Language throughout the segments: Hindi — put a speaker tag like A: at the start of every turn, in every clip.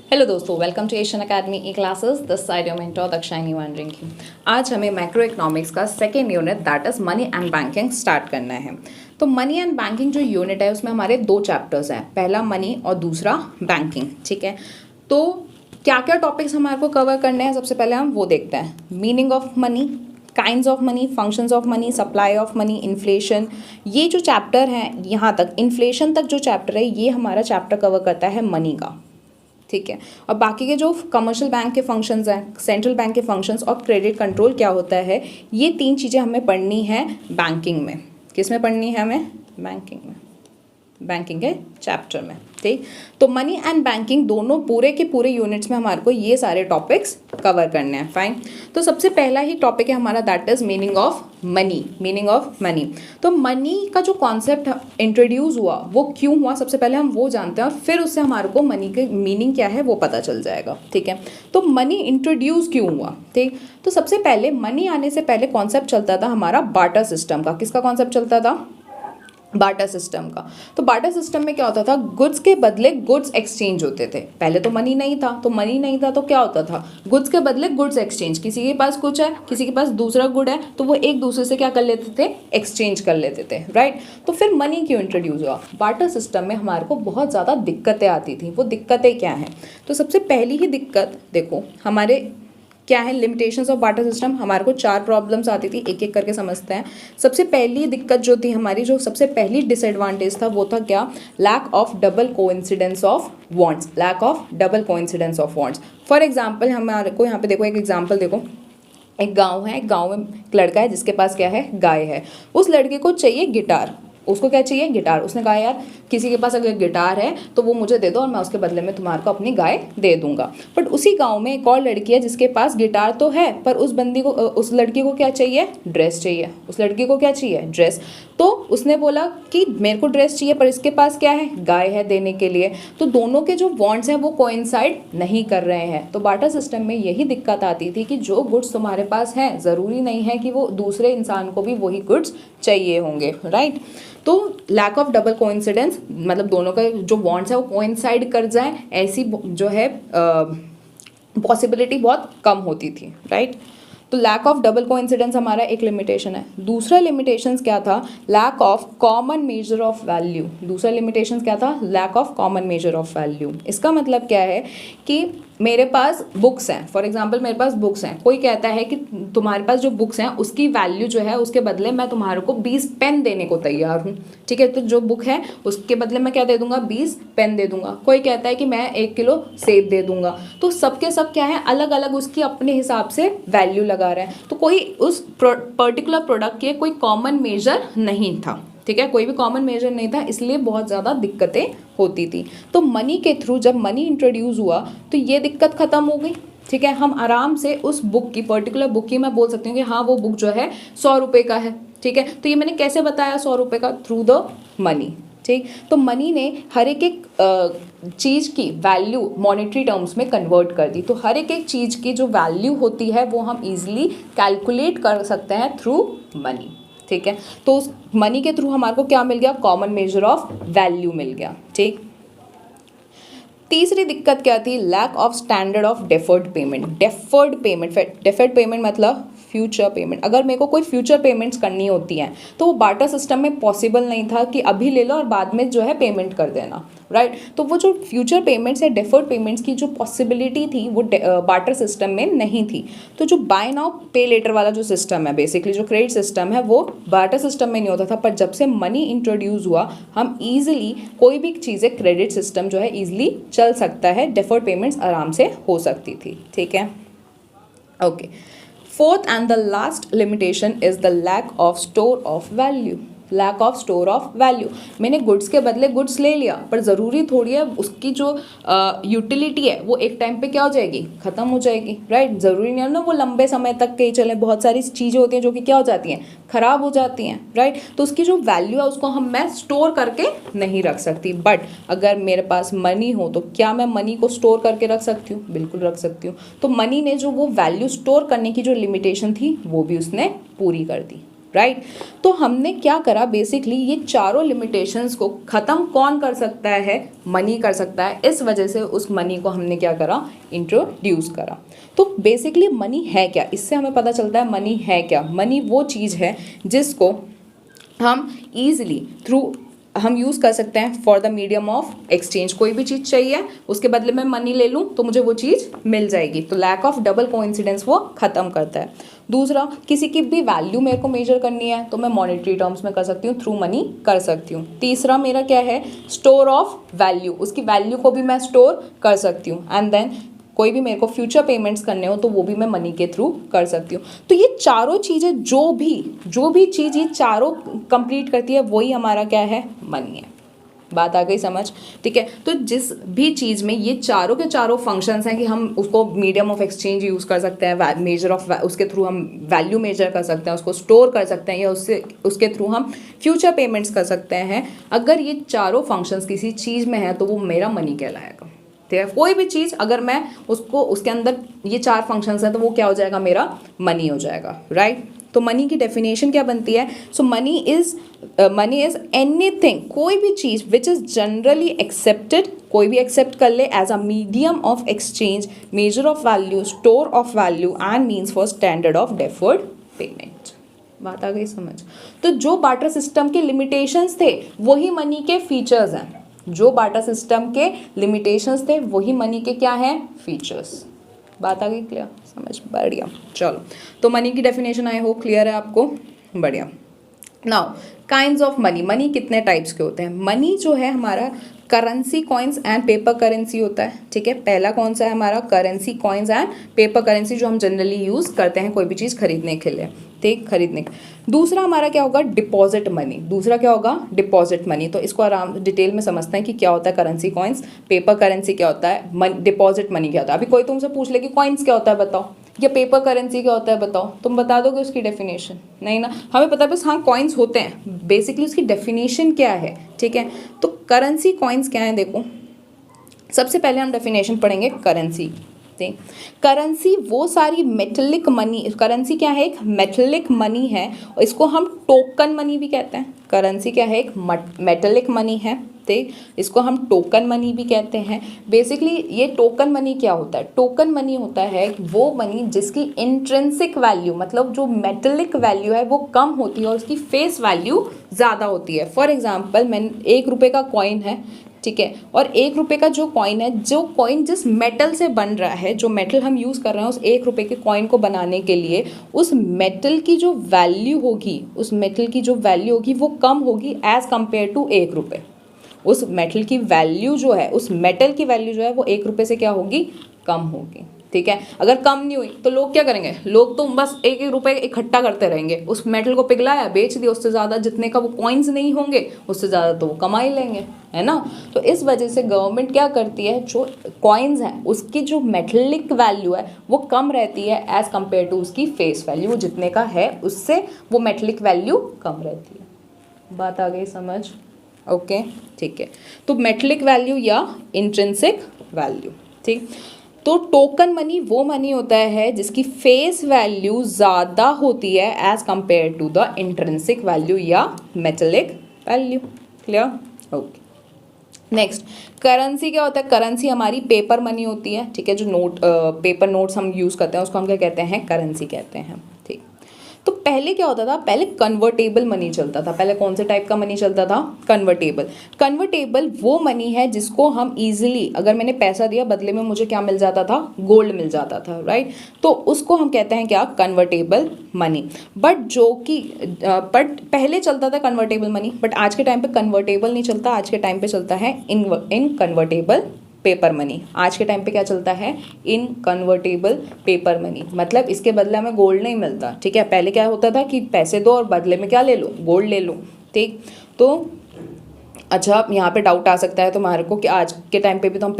A: हेलो दोस्तों, welcome to Asian Academy E Classes. This side your mentor Dakshayani Vandrinki. आज हमें मैक्रो इकोनॉमिक्स का second unit that is money and banking start करना है। तो मनी एंड बैंकिंग जो यूनिट है उसमें हमारे दो चैप्टर्स हैं, पहला मनी और दूसरा बैंकिंग। ठीक है, तो क्या क्या टॉपिक्स हमारे को कवर करने हैं, सबसे पहले हम वो देखते हैं। Meaning of money, kinds of money, functions of money, supply of money, inflation. ये जो चैप्टर है यहाँ तक, इन्फ्लेशन तक जो चैप्टर है ये हमारा चैप्टर कवर करता है मनी का। ठीक है, और बाकी के जो कमर्शियल बैंक के फंक्शंस हैं, सेंट्रल बैंक के फंक्शंस और क्रेडिट कंट्रोल क्या होता है, ये तीन चीज़ें हमें पढ़नी है बैंकिंग में। किस में पढ़नी है हमें? बैंकिंग में, बैंकिंग के चैप्टर में। ठीक, तो मनी एंड बैंकिंग दोनों पूरे के पूरे यूनिट्स में हमारे को ये सारे टॉपिक्स कवर करने हैं। फाइन, तो सबसे पहला ही टॉपिक है हमारा that is meaning of money. Meaning of money, तो मनी का जो कॉन्सेप्ट इंट्रोड्यूस हुआ वो क्यों हुआ, सबसे पहले हम वो जानते हैं और फिर उससे हमारे को मनी के मीनिंग क्या है वो पता चल जाएगा। ठीक है, तो मनी इंट्रोड्यूस क्यों हुआ? ठीक, तो सबसे पहले मनी आने से पहले कॉन्सेप्ट चलता था हमारा बार्टर सिस्टम का। किसका कॉन्सेप्ट चलता था? बार्टर सिस्टम का। तो बार्टर सिस्टम में क्या होता था, गुड्स के बदले गुड्स एक्सचेंज होते थे। पहले तो मनी नहीं था, तो मनी नहीं था तो क्या होता था, गुड्स के बदले गुड्स एक्सचेंज। किसी के पास कुछ है, किसी के पास दूसरा गुड है, तो वो एक दूसरे से क्या कर लेते थे, एक्सचेंज कर लेते थे। राइट, तो फिर मनी क्यों इंट्रोड्यूस हुआ? बार्टर सिस्टम में हमारे को बहुत ज़्यादा दिक्कतें आती थी। वो दिक्कतें क्या हैं? तो सबसे पहली ही दिक्कत देखो, हमारे क्या है लिमिटेशंस ऑफ बार्टर सिस्टम। हमारे को 4 प्रॉब्लम्स आती थी, एक एक करके समझते हैं। सबसे पहली दिक्कत जो थी हमारी, जो सबसे पहली डिसएडवांटेज था वो था क्या? Lack of double coincidence of wants. Lack of double coincidence of wants. For example हमारे को यहाँ पे देखो, एक एग्जांपल देखो, एक गाँव है, एक गाँव में एक लड़का है जिसके पास क्या है, गाय है। उस लड़के को चाहिए गिटार। उसको क्या चाहिए? गिटार। उसने कहा यार किसी के पास अगर गिटार है तो वो मुझे दे दो और मैं उसके बदले में तुम्हारे को अपनी गाय दे दूंगा। बट उसी गांव में एक और लड़की है जिसके पास गिटार तो है, पर उस बंदी को, उस लड़की को क्या चाहिए? ड्रेस चाहिए। उस लड़की को क्या चाहिए? ड्रेस। तो उसने बोला कि मेरे को ड्रेस चाहिए पर इसके पास क्या है? गाय है देने के लिए। तो दोनों के जो वांट्स हैं वो कोइंसाइड नहीं कर रहे हैं। तो बार्टर सिस्टम में यही दिक्कत आती थी कि जो गुड्स तुम्हारे पास हैं ज़रूरी नहीं है कि वो दूसरे इंसान को भी वही गुड्स चाहिए होंगे। राइट, तो लैक ऑफ डबल कोइंसिडेंस मतलब दोनों का जो वांट्स है वो कोइंसाइड कर जाए, ऐसी जो है पॉसिबिलिटी बहुत कम होती थी। राइट, तो लैक ऑफ डबल कोइंसिडेंस हमारा एक लिमिटेशन है। दूसरा लिमिटेशंस क्या था? Lack of common measure of value. दूसरा लिमिटेशंस क्या था? Lack of common measure of value. इसका मतलब क्या है कि मेरे पास बुक्स हैं, फॉर एग्जांपल मेरे पास बुक्स हैं, कोई कहता है कि तुम्हारे पास जो बुक्स हैं उसकी वैल्यू जो है उसके बदले मैं तुम्हारे को 20 पेन देने को तैयार हूँ। ठीक है, तो जो बुक है उसके बदले मैं क्या दे दूंगा? 20 पेन दे दूंगा। कोई कहता है कि मैं 1 किलो सेब दे दूंगा। तो सबके सब क्या है, अलग अलग उसकी अपने हिसाब से वैल्यू लगा रहे हैं। तो कोई उस पर्टिकुलर प्रोडक्ट के कोई कॉमन मेजर नहीं था। ठीक है, कोई भी कॉमन मेजर नहीं था, इसलिए बहुत ज़्यादा दिक्कतें होती थी। तो मनी के थ्रू जब मनी इंट्रोड्यूस हुआ तो ये दिक्कत ख़त्म हो गई। ठीक है, हम आराम से उस बुक की, पर्टिकुलर बुक की मैं बोल सकती हूँ कि हाँ वो बुक जो है 100 रुपये का है। ठीक है, तो ये मैंने कैसे बताया 100 रुपये का? Through the money. ठीक, तो मनी ने हर एक चीज़ की वैल्यू मॉनेटरी टर्म्स में कन्वर्ट कर दी। तो हर एक चीज़ की जो वैल्यू होती है वो हम इजीली कैलकुलेट कर सकते हैं थ्रू मनी। ठीक है, तो उस मनी के थ्रू हमारे को क्या मिल गया? कॉमन मेजर ऑफ वैल्यू मिल गया। ठीक, तीसरी दिक्कत क्या थी? Lack of standard of deferred payment. Deferred payment मतलब फ्यूचर पेमेंट। अगर मेरे को कोई फ्यूचर पेमेंट्स करनी होती हैं तो वो बार्टर सिस्टम में पॉसिबल नहीं था कि अभी ले लो और बाद में जो है पेमेंट कर देना। राइट, तो वो जो फ्यूचर पेमेंट्स या डेफर्ड पेमेंट्स की जो पॉसिबिलिटी थी वो बार्टर सिस्टम में नहीं थी। तो जो बाय नाउ पे लेटर वाला जो सिस्टम है, बेसिकली जो क्रेडिट सिस्टम है, वो बार्टर सिस्टम में नहीं होता था। पर जब से मनी इंट्रोड्यूस हुआ हम ईजिली कोई भी चीज़ें, क्रेडिट सिस्टम जो है ईजिली चल सकता है, डेफर्ड पेमेंट्स आराम से हो सकती थी। ठीक है, okay. Fourth and the last limitation is the lack of store of value. Lack of store of value, मैंने गुड्स के बदले गुड्स ले लिया पर ज़रूरी थोड़ी है उसकी जो यूटिलिटी है वो एक टाइम पे क्या हो जाएगी? ख़त्म हो जाएगी। राइट, ज़रूरी नहीं है ना वो लंबे समय तक के चले। बहुत सारी चीज़ें होती हैं जो कि क्या हो जाती हैं? ख़राब हो जाती हैं। राइट, तो उसकी जो वैल्यू है उसको मैं स्टोर करके नहीं रख सकती। बट अगर मेरे पास मनी हो तो क्या मैं मनी को स्टोर करके रख सकती हूँ? बिल्कुल रख सकती हूँ। तो मनी ने जो वो वैल्यू स्टोर करने की जो लिमिटेशन थी वो भी उसने पूरी कर दी। राइट। तो हमने क्या करा, बेसिकली ये चारों लिमिटेशंस को ख़त्म कौन कर सकता है, मनी कर सकता है। इस वजह से उस मनी को हमने क्या करा, इंट्रोड्यूस करा। तो बेसिकली मनी है क्या, इससे हमें पता चलता है मनी है क्या। मनी वो चीज़ है जिसको हम ईजिली हम यूज़ कर सकते हैं for the medium of exchange. कोई भी चीज़ चाहिए, उसके बदले में मनी ले लूँ तो मुझे वो चीज़ मिल जाएगी। तो लैक ऑफ डबल कोइंसिडेंस वो ख़त्म करता है। दूसरा, किसी की भी वैल्यू मेरे को मेजर करनी है तो मैं मॉनेटरी टर्म्स में कर सकती हूँ, थ्रू मनी कर सकती हूँ। तीसरा मेरा क्या है, स्टोर ऑफ वैल्यू, उसकी वैल्यू को भी मैं स्टोर कर सकती हूँ। एंड देन कोई भी मेरे को फ्यूचर पेमेंट्स करने हो तो वो भी मैं मनी के थ्रू कर सकती हूँ। तो ये चारों चीज़ें जो भी चीज़ ये चारों कंप्लीट करती है वही हमारा क्या है, मनी है। बात आ गई समझ, ठीक है। तो जिस भी चीज़ में ये चारों के चारों फंक्शंस हैं कि हम उसको मीडियम ऑफ एक्सचेंज यूज़ कर सकते हैं, मेजर ऑफ उसके थ्रू हम वैल्यू मेजर कर सकते हैं, उसको स्टोर कर सकते हैं, या उसके थ्रू हम फ्यूचर पेमेंट्स कर सकते हैं। अगर ये चारों फंक्शंस किसी चीज़ में है तो वो मेरा मनी कहलाएगा। ठीक है, कोई भी चीज़ अगर मैं उसको उसके अंदर ये चार फंक्शंस हैं तो वो क्या हो जाएगा, मेरा मनी हो जाएगा, राइट। तो मनी की डेफिनेशन क्या बनती है, सो मनी इज एनीथिंग, कोई भी चीज़ विच इज़ जनरली एक्सेप्टेड, कोई भी एक्सेप्ट कर ले as a medium of exchange, measure of value, store of value and means for standard of deferred payment. बात आ गई समझ। तो जो बार्टर सिस्टम के लिमिटेशंस थे वही मनी के फीचर्स हैं, जो बार्टर सिस्टम के लिमिटेशंस थे वही मनी के क्या हैं, फीचर्स। बात आ गई क्लियर, समझ, बढ़िया। चलो, तो मनी की डेफिनेशन आई होप क्लियर है आपको, बढ़िया। Now kinds of money, money कितने टाइप्स के होते हैं। मनी जो है हमारा currency, coins and paper currency होता है, ठीक है। पहला कौन सा है हमारा, currency, coins and paper currency, जो हम जनरली यूज़ करते हैं कोई भी चीज़ खरीदने के लिए, ठीक, खरीदने। दूसरा हमारा क्या होगा, डिपॉजिट मनी। दूसरा क्या होगा, डिपॉजिट मनी। तो इसको आराम डिटेल में समझते हैं कि क्या होता है करेंसी, कॉइन्स, पेपर करेंसी क्या होता है, डिपॉजिट मनी क्या होता है। अभी कोई तुमसे पूछ ले कि कॉइन्स क्या होता है बताओ, या पेपर करेंसी क्या होता है बताओ, तुम बता दोगे उसकी डेफिनेशन, नहीं ना, हमें पता है बस हाँ कॉइन्स होते हैं, बेसिकली उसकी डेफिनेशन क्या है, ठीक है। तो करेंसी, कॉइन्स क्या है, देखो सबसे पहले हम डेफिनेशन पढ़ेंगे करेंसी। करेंसी वो सारी मेटेलिक मनी, करेंसी क्या है, एक मेटेलिक मनी है, और इसको हम टोकन मनी भी कहते हैं। करेंसी क्या है, एक मेटेलिक मनी है, ठीक, इसको हम टोकन मनी भी कहते हैं। बेसिकली ये टोकन मनी क्या होता है, टोकन मनी होता है वो मनी जिसकी इंट्रिंसिक वैल्यू, मतलब जो मेटेलिक वैल्यू है वो कम होती है और उसकी फेस वैल्यू ज़्यादा होती है। फॉर एग्जाम्पल, मैं 1 रुपये का कॉइन है, ठीक है, और 1 रुपये का जो कॉइन है, जो कॉइन जिस मेटल से बन रहा है, जो मेटल हम यूज़ कर रहे हैं उस 1 रुपये के कॉइन को बनाने के लिए, उस मेटल की जो वैल्यू होगी, उस मेटल की जो वैल्यू होगी वो कम होगी एज़ कम्पेयर टू 1 रुपये। उस मेटल की वैल्यू जो है, उस मेटल की वैल्यू जो है वो 1 रुपये से क्या होगी, कम होगी, ठीक है। अगर कम नहीं हुई तो लोग क्या करेंगे, लोग तो बस 1-1 रुपये इकट्ठा करते रहेंगे, उस मेटल को पिघलाया, बेच दिया, उससे ज़्यादा जितने का वो कॉइन्स नहीं होंगे उससे ज़्यादा तो वो कमा ही लेंगे, है ना। तो इस वजह से गवर्नमेंट क्या करती है, जो कॉइन्स हैं उसकी जो मेटलिक वैल्यू है वो कम रहती है एज़ कम्पेयर टू उसकी फेस वैल्यू, जितने का है उससे वो मेटलिक वैल्यू कम रहती है। बात आ गई समझ, ओके, ठीक है। तो मेटलिक वैल्यू या इंट्रिंसिक वैल्यू, ठीक। तो टोकन मनी वो मनी होता है जिसकी फेस वैल्यू ज़्यादा होती है as compared to the intrinsic value या metallic value, clear, okay. Next, currency क्या होता है, करेंसी हमारी पेपर मनी होती है, ठीक है, जो नोट पेपर नोट्स हम यूज़ करते हैं उसको हम क्या कहते हैं, करेंसी कहते हैं, ठीक। तो पहले क्या होता था, पहले कन्वर्टेबल मनी चलता था। पहले कौन से टाइप का मनी चलता था, कन्वर्टेबल। कन्वर्टेबल वो मनी है जिसको हम इजीली, अगर मैंने पैसा दिया बदले में मुझे क्या मिल जाता था, गोल्ड मिल जाता था, राइट। तो उसको हम कहते हैं क्या, कन्वर्टेबल मनी। बट जो कि बट पहले चलता था कन्वर्टेबल मनी, बट आज के टाइम पे कन्वर्टेबल नहीं चलता, आज के टाइम पे चलता है इन कन्वर्टेबल पेपर मनी। आज के टाइम पे क्या चलता है, इन कन्वर्टेबल पेपर मनी, मतलब इसके बदले हमें गोल्ड नहीं मिलता, ठीक है। पहले क्या होता था कि पैसे दो और बदले में क्या ले लो, गोल्ड ले लो, ठीक। तो अच्छा, यहाँ पे डाउट आ सकता है तुम्हारे को कि आज के टाइम पे भी तो हम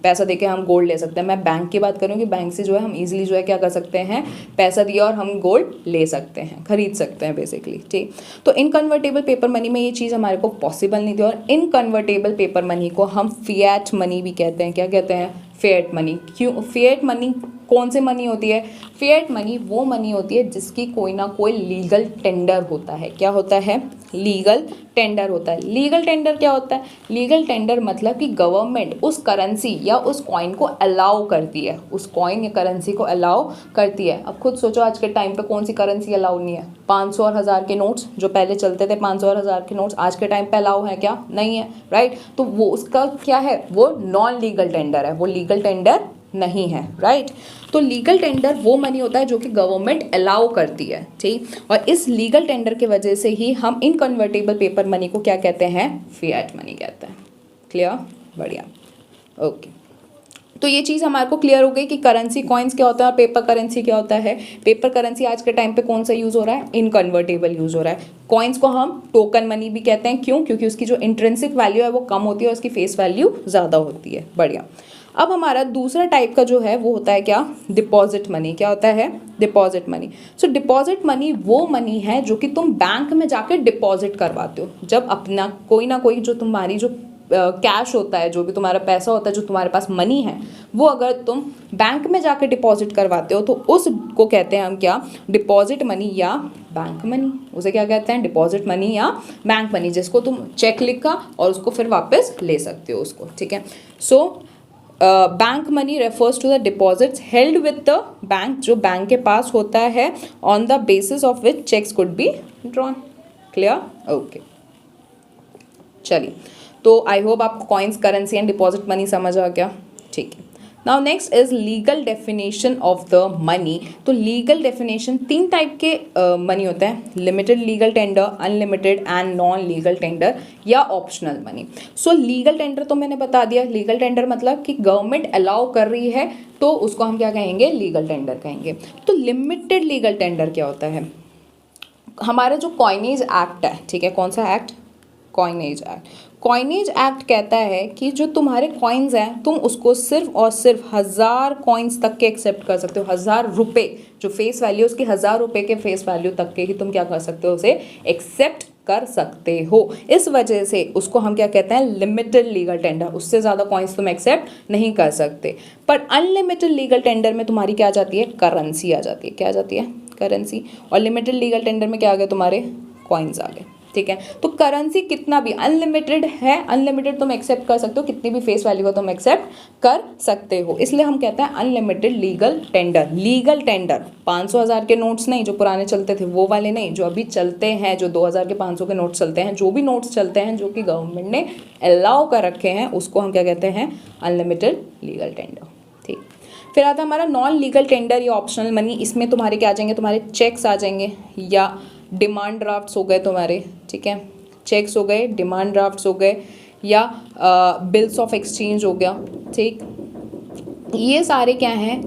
A: पैसा दे के हम गोल्ड ले सकते हैं। मैं बैंक की बात करूँ कि बैंक से जो है हम इजीली जो है क्या कर सकते हैं, पैसा दिया और हम गोल्ड ले सकते हैं, खरीद सकते हैं बेसिकली, ठीक। तो इनकन्वर्टेबल पेपर मनी में ये चीज़ हमारे को पॉसिबल नहीं थी, और इनकन्वर्टेबल पेपर मनी को हम फिएट मनी भी कहते हैं। क्या कहते हैं, फिएट मनी। क्यों फिएट मनी? कौन सी मनी होती है? फिएट मनी वो मनी होती है जिसकी कोई ना कोई लीगल टेंडर होता है। क्या होता है? लीगल टेंडर होता है। लीगल टेंडर क्या होता है? लीगल टेंडर मतलब कि गवर्नमेंट उस करेंसी या उस कॉइन को अलाउ करती है, उस कॉइन या करेंसी को अलाउ करती है। अब खुद सोचो आज के टाइम पे कौन सी करेंसी अलाउ नहीं है? 500 और 1000 के नोट्स जो पहले चलते थे, 500 और 1000 के नोट्स आज के टाइम पे अलाउ है क्या? नहीं है, राइट। तो वो उसका क्या है? वो नॉन लीगल टेंडर है, वो लीगल टेंडर नहीं है, राइट। तो लीगल टेंडर वो मनी होता है जो कि गवर्नमेंट अलाउ करती है, ठीक। और इस लीगल टेंडर की वजह से ही हम इनकन्वर्टेबल पेपर मनी को क्या कहते हैं? फिएट मनी कहते हैं। क्लियर? बढ़िया, ओके। तो ये चीज़ हमारे को क्लियर हो गई कि करेंसी कॉइन्स क्या होता है और पेपर करेंसी क्या होता है। पेपर करेंसी आज के टाइम पे कौन सा यूज़ हो रहा है? इनकन्वर्टेबल यूज़ हो रहा है। कॉइन्स को हम टोकन मनी भी कहते हैं। क्यों? क्योंकि उसकी जो इंट्रिंसिक वैल्यू है वो कम होती है और उसकी फेस वैल्यू ज़्यादा होती है। बढ़िया। अब हमारा दूसरा टाइप का जो है वो होता है क्या? Deposit money. क्या होता है? Deposit money. So deposit money वो मनी है जो कि तुम बैंक में जाकर डिपॉजिट करवाते हो। जब अपना कोई ना कोई जो तुम्हारी जो कैश होता है, जो भी तुम्हारा पैसा होता है, जो तुम्हारे पास मनी है, वो अगर तुम बैंक में जाकर डिपॉजिट करवाते हो तो उसको कहते हैं हम क्या? डिपॉजिट मनी या बैंक मनी। उसे क्या कहते हैं? डिपॉजिट मनी या बैंक मनी, जिसको तुम चेक लिखा और उसको फिर वापस ले सकते हो उसको, ठीक है। So bank money refers to the deposits held with the bank, जो बैंक के पास होता है, on the basis of which cheques could be drawn. Clear? Okay, चलिए। तो आई होप आपको coins, currency and deposit money समझ आ गया, ठीक है। Now next is legal definition of the money. तो लीगल डेफिनेशन, 3 टाइप के मनी होते हैं: limited legal tender, unlimited and non legal tender या ऑप्शनल मनी। सो लीगल टेंडर तो मैंने बता दिया। लीगल टेंडर मतलब कि गवर्नमेंट अलाउ कर रही है तो उसको हम क्या कहेंगे? लीगल टेंडर कहेंगे। तो लिमिटेड लीगल टेंडर क्या होता है? हमारा जो कॉइनेज एक्ट है, ठीक है, कौन सा act? Coinage act. Coinage act कहता है कि जो तुम्हारे कॉइन्स हैं तुम उसको सिर्फ और सिर्फ 1000 कॉइन्स तक के एक्सेप्ट कर सकते हो। 1000 रुपये जो फेस वैल्यू, उसकी 1000 रुपये के फेस वैल्यू तक के ही तुम क्या कर सकते हो? उसे एक्सेप्ट कर सकते हो। इस वजह से उसको हम क्या कहते हैं? Limited legal tender. उससे ज़्यादा कॉइन्स तुम एक्सेप्ट नहीं कर सकते। पर अनलिमिटेड लीगल टेंडर में तुम्हारी क्या आ जाती है? करेंसी आ जाती है। क्या आ जाती है? करेंसी। और लिमिटेड लीगल टेंडर में क्या आ गए? तुम्हारे कॉइन्स आ गए, ठीक है। तो करेंसी कितना भी अनलिमिटेड है, अनलिमिटेड तुम एक्सेप्ट कर सकते हो, कितनी भी फेस वैल्यू को तुम एक्सेप्ट कर सकते हो। इसलिए हम कहते हैं unlimited legal tender. Legal tender 500 1000 के नोट्स नहीं जो पुराने चलते थे, वो वाले नहीं, जो अभी चलते हैं, जो 2000 के 500 के नोट्स चलते हैं, जो भी नोट्स चलते हैं जो कि गवर्नमेंट ने अलाउ कर रखे हैं, उसको हम क्या कहते हैं? अनलिमिटेड लीगल टेंडर, ठीक। फिर आता है हमारा नॉन लीगल टेंडर या ऑप्शनल मनी। इसमें तुम्हारे क्या आ जाएंगे? तुम्हारे चेक्स आ जाएंगे या डिमांड ड्राफ्ट्स हो गए तुम्हारे, ठीक है। चेक्स हो गए, डिमांड ड्राफ्ट्स हो गए या बिल्स ऑफ एक्सचेंज हो गया, ठीक। ये सारे क्या हैं?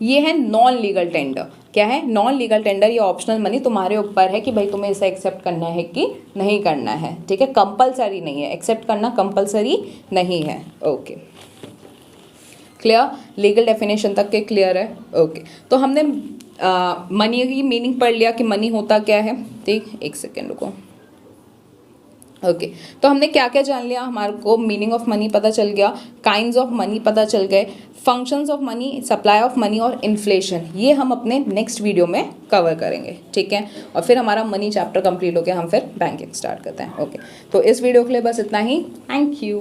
A: ये है नॉन लीगल टेंडर। क्या है? नॉन लीगल टेंडर या ऑप्शनल मनी। तुम्हारे ऊपर है कि भाई तुम्हें इसे एक्सेप्ट करना है कि नहीं करना है, ठीक है। कंपलसरी नहीं है, एक्सेप्ट करना कंपलसरी नहीं है, ओके। क्लियर? लीगल डेफिनेशन तक के क्लियर है, ओके। तो हमने मनी की मीनिंग पढ़ लिया कि मनी होता क्या है, ठीक। एक सेकेंड रुको, ओके। तो हमने क्या क्या जान लिया? हमारे को मीनिंग ऑफ मनी पता चल गया, काइंड्स ऑफ मनी पता चल गए, functions of money, supply of money और इन्फ्लेशन। ये हम अपने नेक्स्ट वीडियो में कवर करेंगे, ठीक है। और फिर हमारा मनी चैप्टर कंप्लीट हो गया, हम फिर बैंकिंग स्टार्ट करते हैं, ओके। तो इस वीडियो के लिए बस इतना ही, थैंक यू।